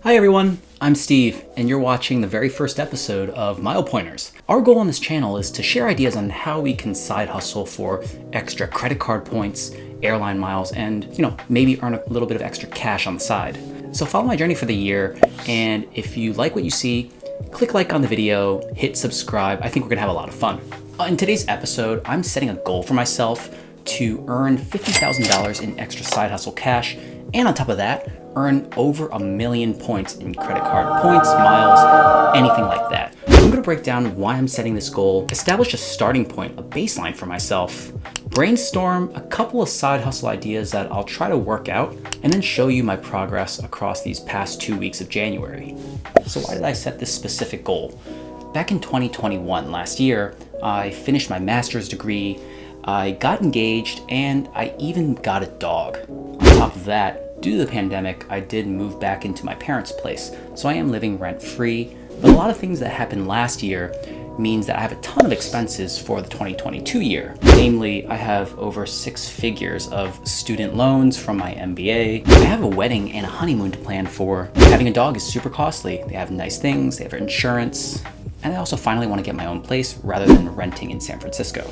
Hi everyone, I'm Steve, and you're watching the very first episode of Mile Pointers. Our goal on this channel is to share ideas on how we can side hustle for extra credit card points, airline miles, and maybe earn a little bit of extra cash on the side. So follow my journey for the year, and if you like what you see, click like on the video, hit subscribe. I think we're gonna have a lot of fun. In today's episode, I'm setting a goal for myself to earn $50,000 in extra side hustle cash, and on top of that, earn over 1 million points in credit card points, miles, anything like that. I'm gonna break down why I'm setting this goal, establish a starting point, a baseline for myself, brainstorm a couple of side hustle ideas that I'll try to work out, and then show you my progress across these past 2 weeks of January. So why did I set this specific goal? Back in 2021, last year, I finished my master's degree, I got engaged, and I even got a dog. On top of that, due to the pandemic, I did move back into my parents' place, so I am living rent-free, but a lot of things that happened last year means that I have a ton of expenses for the 2022 year. Namely, I have over 6 figures of student loans from my MBA. I have a wedding and a honeymoon to plan for. Having a dog is super costly. They have nice things, they have insurance, and I also finally want to get my own place rather than renting in San Francisco.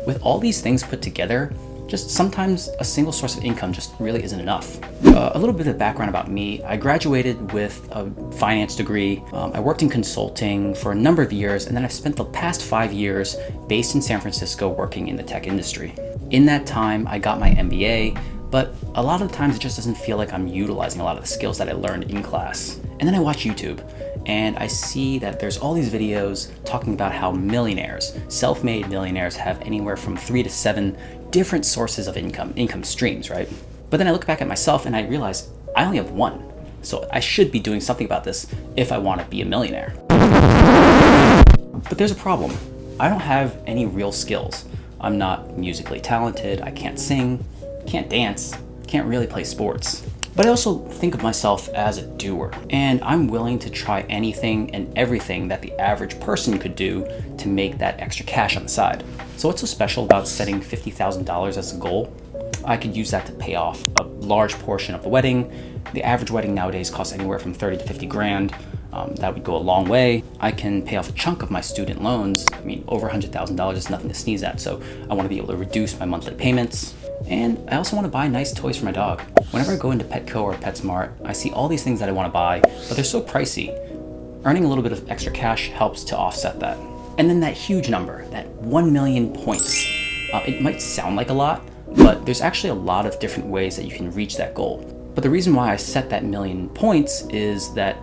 With all these things put together, just sometimes a single source of income just really isn't enough. A little bit of background about me. I graduated with a finance degree. I worked in consulting for a number of years, and then I've spent the past 5 years based in San Francisco working in the tech industry. In that time, I got my MBA, but a lot of the times it just doesn't feel like I'm utilizing a lot of the skills that I learned in class. And then I watch YouTube, and I see that there's all these videos talking about how millionaires, self-made millionaires, have anywhere from 3 to 7 different sources of income streams, right? But then I look back at myself and I realize I only have one. So I should be doing something about this if I want to be a millionaire. But there's a problem. I don't have any real skills. I'm not musically talented, I can't sing, can't dance, can't really play sports. But I also think of myself as a doer, and I'm willing to try anything and everything that the average person could do to make that extra cash on the side. So what's so special about setting $50,000 as a goal? I could use that to pay off a large portion of the wedding. The average wedding nowadays costs anywhere from 30 to 50 grand. That would go a long way. I can pay off a chunk of my student loans. I mean, over $100,000 is nothing to sneeze at, so I want to be able to reduce my monthly payments. And I also want to buy nice toys for my dog. Whenever I go into Petco or PetSmart, I see all these things that I want to buy, but they're so pricey. Earning a little bit of extra cash helps to offset that. And then that huge number, that 1 million points. It might sound like a lot, but there's actually a lot of different ways that you can reach that goal. But the reason why I set that 1 million points is that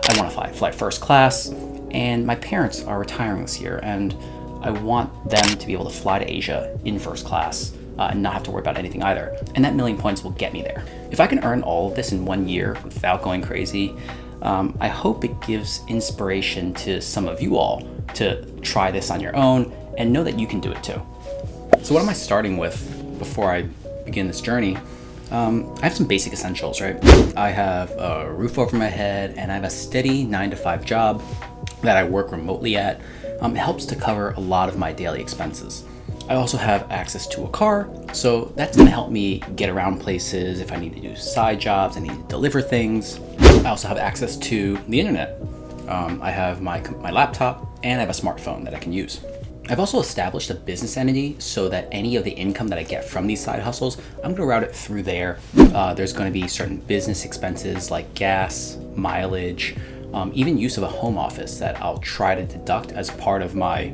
I want to fly first class, and my parents are retiring this year, and I want them to be able to fly to Asia in first class. And not have to worry about anything either. And that 1 million points will get me there. If I can earn all of this in 1 year without going crazy, I hope it gives inspiration to some of you all to try this on your own and know that you can do it too. So what am I starting with before I begin this journey? I have some basic essentials, right? I have a roof over my head, and I have a steady 9-to-5 job that I work remotely at. It helps to cover a lot of my daily expenses. I also have access to a car, so that's gonna help me get around places if I need to do side jobs, I need to deliver things. I also have access to the internet. I have my laptop, and I have a smartphone that I can use. I've also established a business entity so that any of the income that I get from these side hustles, I'm gonna route it through there. There's gonna be certain business expenses like gas, mileage, even use of a home office that I'll try to deduct as part of my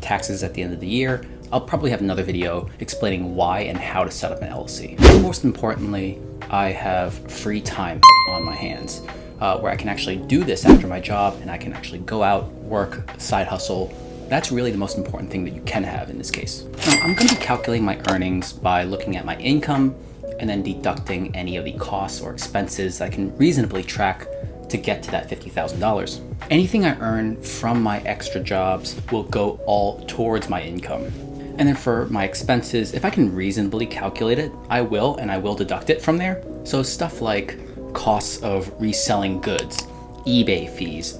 taxes at the end of the year. I'll probably have another video explaining why and how to set up an LLC. And most importantly, I have free time on my hands where I can actually do this after my job, and I can actually go out, work, side hustle. That's really the most important thing that you can have in this case. Now, I'm going to be calculating my earnings by looking at my income and then deducting any of the costs or expenses I can reasonably track to get to that $50,000. Anything I earn from my extra jobs will go all towards my income. And then for my expenses, if I can reasonably calculate it, I will, and I will deduct it from there. So stuff like costs of reselling goods, eBay fees,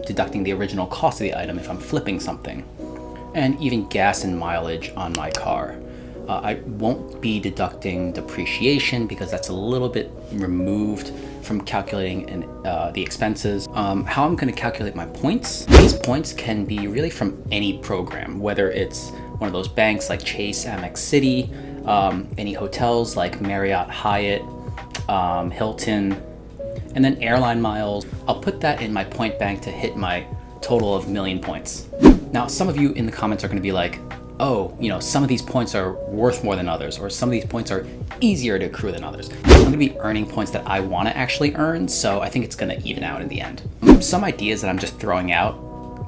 deducting the original cost of the item if I'm flipping something, and even gas and mileage on my car. I won't be deducting depreciation because that's a little bit removed from calculating the expenses. How I'm going to calculate my points. These points can be really from any program, whether it's one of those banks like Chase, Amex City, any hotels like Marriott, Hyatt, Hilton, and then airline miles. I'll put that in my point bank to hit my total of 1,000,000 points. Now, some of you in the comments are going to be like, oh, some of these points are worth more than others, or some of these points are easier to accrue than others. I'm going to be earning points that I want to actually earn, so I think it's going to even out in the end. Some ideas that I'm just throwing out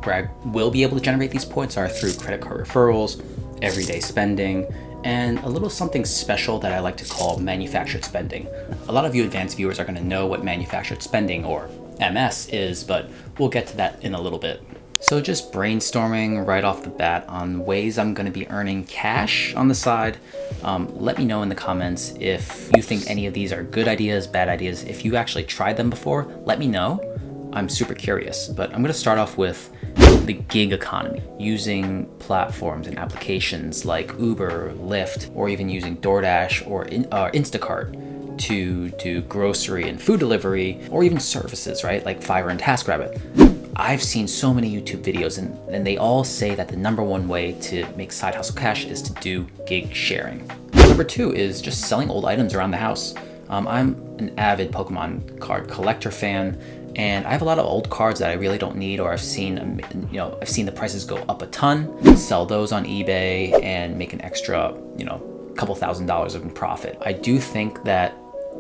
where I will be able to generate these points are through credit card referrals, everyday spending, and a little something special that I like to call manufactured spending. A lot of you advanced viewers are going to know what manufactured spending, or MS, is, but we'll get to that in a little bit. So just brainstorming right off the bat on ways I'm going to be earning cash on the side. Let me know in the comments if you think any of these are good ideas, bad ideas. If you actually tried them before, let me know. I'm super curious, but I'm going to start off with the gig economy, using platforms and applications like Uber, Lyft, or even using DoorDash or Instacart to do grocery and food delivery, or even services, right? Like Fiverr and TaskRabbit. I've seen so many YouTube videos and they all say that the #1 way to make side hustle cash is to do gig sharing. Number 2 is just selling old items around the house. I'm an avid Pokemon card collector fan, and I have a lot of old cards that I really don't need, or I've seen the prices go up a ton. Sell those on eBay and make an extra, couple $1,000s in profit. I do think that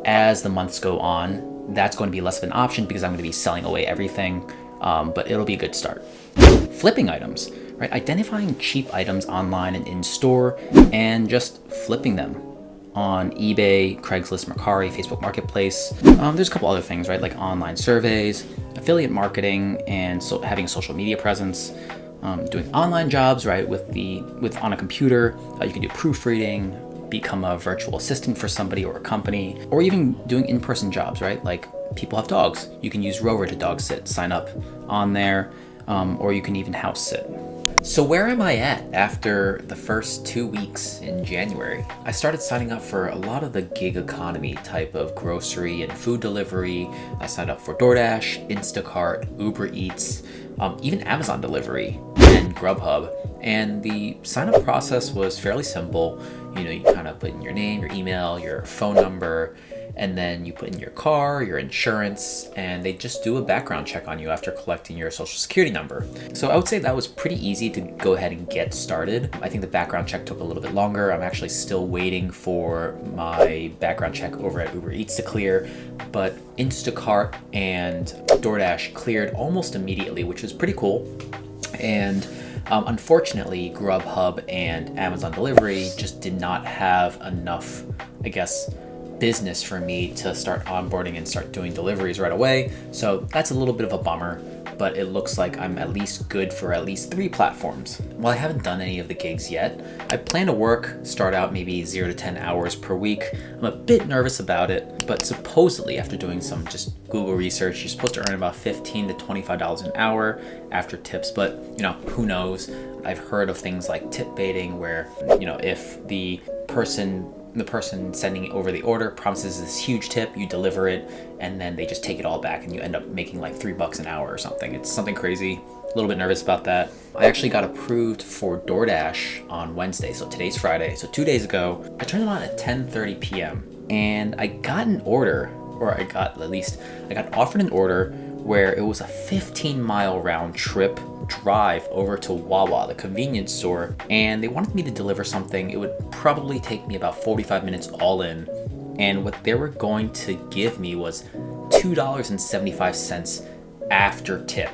as the months go on, that's going to be less of an option because I'm going to be selling away everything. But it'll be a good start. Flipping items, right? Identifying cheap items online and in store and just flipping them on eBay, Craigslist, Mercari, Facebook Marketplace. There's a couple other things, right? Like online surveys, affiliate marketing, and having a social media presence. Doing online jobs, right? On a computer, you can do proofreading, become a virtual assistant for somebody or a company, or even doing in-person jobs, right? Like people have dogs. You can use Rover to dog sit, sign up on there, or you can even house sit. So where am I at after the first 2 weeks in January? I started signing up for a lot of the gig economy type of grocery and food delivery. I signed up for DoorDash, Instacart, Uber Eats, even Amazon delivery and Grubhub. And the sign up process was fairly simple. You kind of put in your name, your email, your phone number, and then you put in your car, your insurance, and they just do a background check on you after collecting your social security number. So I would say that was pretty easy to go ahead and get started. I think the background check took a little bit longer. I'm actually still waiting for my background check over at Uber Eats to clear, but Instacart and DoorDash cleared almost immediately, which was pretty cool. And unfortunately, Grubhub and Amazon delivery just did not have enough, business for me to start onboarding and start doing deliveries right away. So that's a little bit of a bummer, but it looks like I'm at least good for at least 3 platforms. While I haven't done any of the gigs yet, I plan to start out maybe 0 to 10 hours per week. I'm a bit nervous about it, but supposedly after doing some just Google research, you're supposed to earn about $15 to $25 an hour after tips, but who knows? I've heard of things like tip baiting where, if the person sending over the order promises this huge tip, you deliver it, and then they just take it all back and you end up making like $3 an hour or something. It's something crazy. A little bit nervous about that. I actually got approved for DoorDash on Wednesday, so today's Friday. So 2 days ago, I turned it on at 10:30 p.m. and I got offered an order where it was a 15-mile round trip drive over to Wawa, the convenience store, and they wanted me to deliver something. It would probably take me about 45 minutes all in, and what they were going to give me was $2.75 after tip.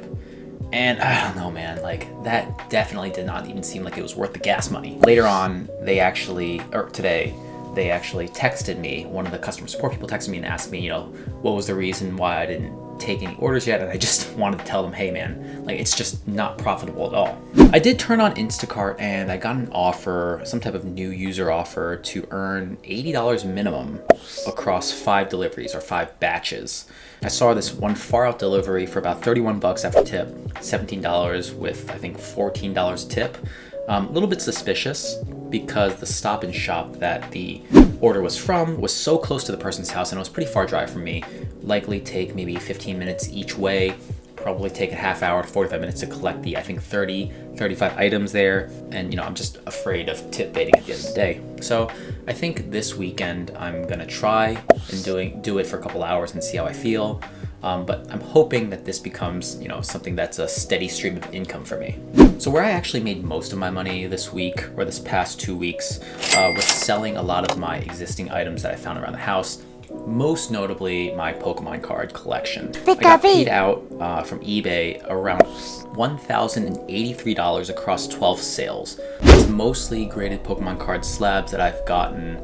And I don't know, man, that definitely did not even seem like it was worth the gas money. Later on, today, they actually texted me. One of the customer support people texted me and asked me, what was the reason why I didn't take any orders yet, and I just wanted to tell them, hey man, it's just not profitable at all. I did turn on Instacart and I got an offer, some type of new user offer, to earn $80 minimum across 5 deliveries or 5 batches. I saw this one far out delivery for about $31 after tip, $17 with I think $14 tip. A little bit suspicious, because the Stop and Shop that the order was from was so close to the person's house, and it was a pretty far drive from me. Likely take maybe 15 minutes each way, probably take a half hour to 45 minutes to collect the, I think, 35 items there. And, I'm just afraid of tip baiting at the end of the day. So I think this weekend I'm gonna try and do it for a couple hours and see how I feel. But I'm hoping that this becomes, something that's a steady stream of income for me. So where I actually made most of my money this week, or this past 2 weeks, was selling a lot of my existing items that I found around the house. Most notably, my Pokemon card collection. I got paid out from eBay around $1,083 across 12 sales. It's mostly graded Pokemon card slabs that I've gotten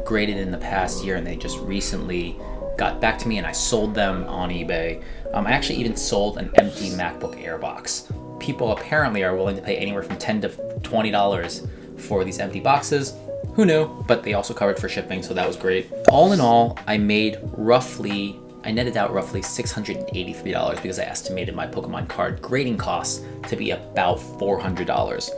graded in the past year, and they just recently got back to me and I sold them on eBay. I actually even sold an empty MacBook Air box. People apparently are willing to pay anywhere from $10 to $20 for these empty boxes. Who knew? But they also covered for shipping, so that was great. All in all, I netted out roughly $683 because I estimated my Pokemon card grading costs to be about $400.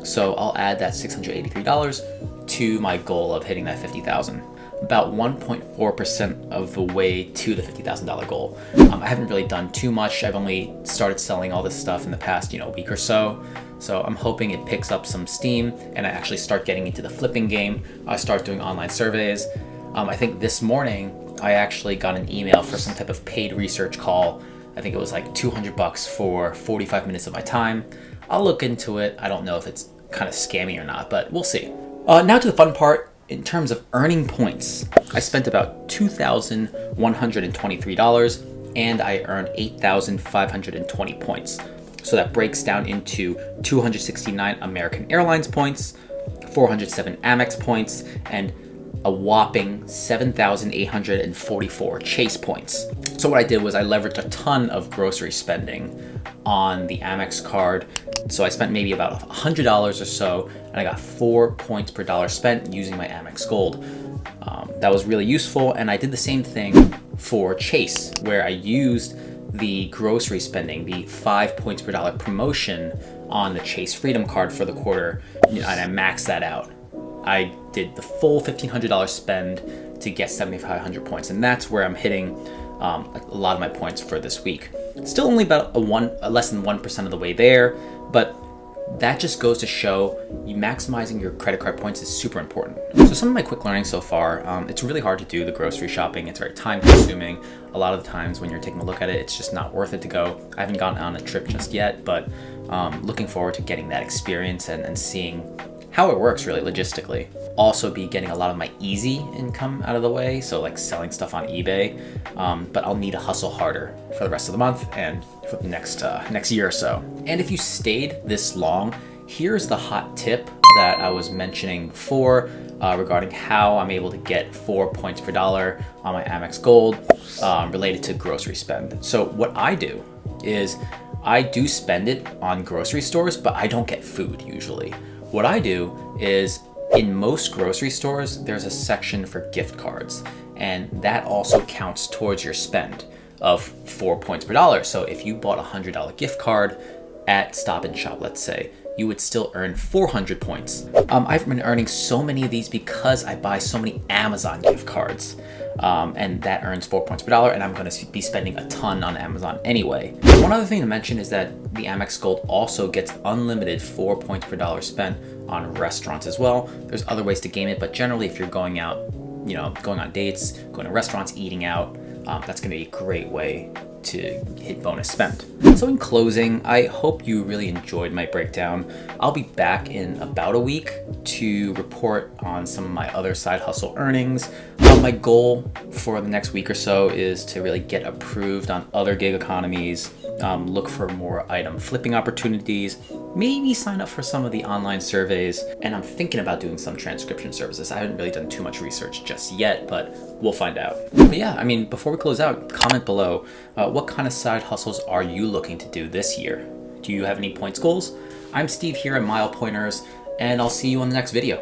So I'll add that $683 to my goal of hitting that $50,000. About 1.4% of the way to the $50,000 goal. I haven't really done too much. I've only started selling all this stuff in the past, week or so. So I'm hoping it picks up some steam and I actually start getting into the flipping game. I start doing online surveys. I think this morning I actually got an email for some type of paid research call. I think it was like $200 for 45 minutes of my time. I'll look into it. I don't know if it's kind of scammy or not, but we'll see. Now to the fun part. In terms of earning points, I spent about $2,123 and I earned 8,520 points. So that breaks down into 269 American Airlines points, 407 Amex points, and a whopping 7,844 Chase points. So what I did was I leveraged a ton of grocery spending on the Amex card. So I spent maybe about $100 or so, and I got 4 points per dollar spent using my Amex Gold. That was really useful, and I did the same thing for Chase, where I used the grocery spending, the 5 points per dollar promotion on the Chase Freedom card for the quarter, and I maxed that out. I did the full $1,500 spend to get 7,500 points, and that's where I'm hitting a lot of my points for this week. Still only about less than 1% of the way there, but that just goes to show you maximizing your credit card points is super important. So some of my quick learning so far, it's really hard to do the grocery shopping. It's very time consuming. A lot of the times when you're taking a look at it, it's just not worth it to go. I haven't gotten on a trip just yet, but looking forward to getting that experience and seeing how it works really logistically. Also be getting a lot of my easy income out of the way, so like selling stuff on eBay, but I'll need to hustle harder for the rest of the month and for the next year or so. And if you stayed this long, here's the hot tip that I was mentioning before regarding how I'm able to get 4 points per dollar on my Amex Gold related to grocery spend. So what I do is I do spend it on grocery stores, but I don't get food usually. What I do is in most grocery stores, there's a section for gift cards, and that also counts towards your spend of 4 points per dollar. So if you bought a $100 gift card at Stop and Shop, let's say, you would still earn 400 points. I've been earning so many of these because I buy so many Amazon gift cards, and that earns 4 points per dollar, and I'm gonna be spending a ton on Amazon anyway. One other thing to mention is that the Amex Gold also gets unlimited 4 points per dollar spent on restaurants as well. There's other ways to game it, but generally if you're going out, going on dates, going to restaurants, eating out, that's gonna be a great way to hit bonus spend. So in closing, I hope you really enjoyed my breakdown. I'll be back in about a week to report on some of my other side hustle earnings. My goal for the next week or so is to really get approved on other gig economies, look for more item flipping opportunities, maybe sign up for some of the online surveys, and I'm thinking about doing some transcription services. I haven't really done too much research just yet, but we'll find out. But yeah, before we close out, comment below, what kind of side hustles are you looking to do this year? Do you have any points goals? I'm Steve here at Mile Pointers, and I'll see you on the next video.